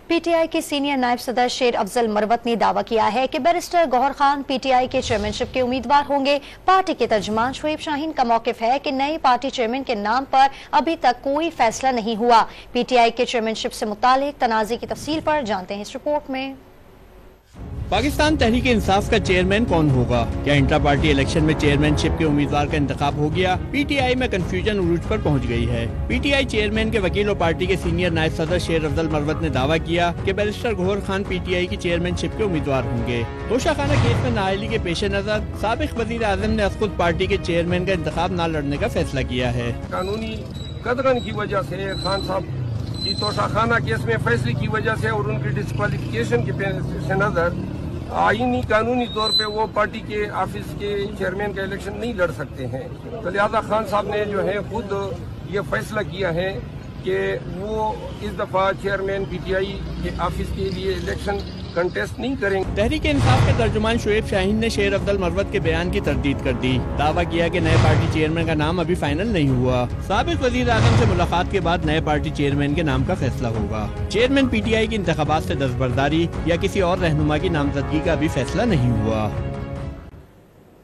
P T I کے senior نائب صدر شیر افضل مروت نے دعویٰ کیا ہے کہ barrister Gohar Khan P T I کے چیئرمین شپ کے امیدوار ہوں گے۔ پارٹی کے ترجمان شعیب شاہین کا موقف ہے کہ نئے پارٹی چیئرمین کے نام پر ابھی تک کوئی فیصلہ نہیں ہوا۔ پی ٹی آئی کے چیئرمین شپ سے متعلق تنازع کی تفصیل پر جانتے ہیں اس رپورٹ میں۔ پاکستان تحریک انصاف کا چیئرمین کون ہوگا؟ کیا انٹرا پارٹی الیکشن میں چیئرمین شپ کے امیدوار کا انتخاب ہو گیا؟ پی ٹی آئی میں کنفیوژن عروج پر پہنچ گئی ہے۔ پی ٹی آئی چیئرمین کے وکیل اور پارٹی کے سینئر نائب صدر شیر افضل مروت نے دعویٰ کیا کہ barrister Gohar Khan P T I کی چیئرمین شپ کے امیدوار ہوں گے۔ توشہ خانہ کیس میں نااہلی کے پیش نظر سابق وزیر اعظم نے از خود پارٹی کے چیئرمین کا انتخاب نہ لڑنے کا فیصلہ کیا ہے۔ قانونی قدغن کی وجہ سے خان صاحب کی توشہ خانہ کیس میں فیصلے کی وجہ سے اور ان کی ڈسکوالیفیکیشن کے پیش نظر آئینی قانونی طور پہ وہ پارٹی کے آفس کے چیئرمین کا الیکشن نہیں لڑ سکتے ہیں، تو لہذا خان صاحب نے جو ہے خود یہ فیصلہ کیا ہے کہ وہ اس دفعہ چیئرمین پی ٹی آئی کے آفس کے لیے الیکشن کنٹیسٹ نہیں کریں گے۔ تحریک انصاف کے ترجمان شعیب شاہین نے شیر افضل مروت کے بیان کی تردید کر دی۔ دعویٰ کیا کہ نئے پارٹی چیئرمین کا نام ابھی فائنل نہیں ہوا۔ سابق وزیر اعظم سے ملاقات کے بعد نئے پارٹی چیئرمین کے نام کا فیصلہ ہوگا۔ چیئرمین پی ٹی آئی کی انتخابات سے دستبرداری یا کسی اور رہنما کی نامزدگی کا ابھی فیصلہ نہیں ہوا۔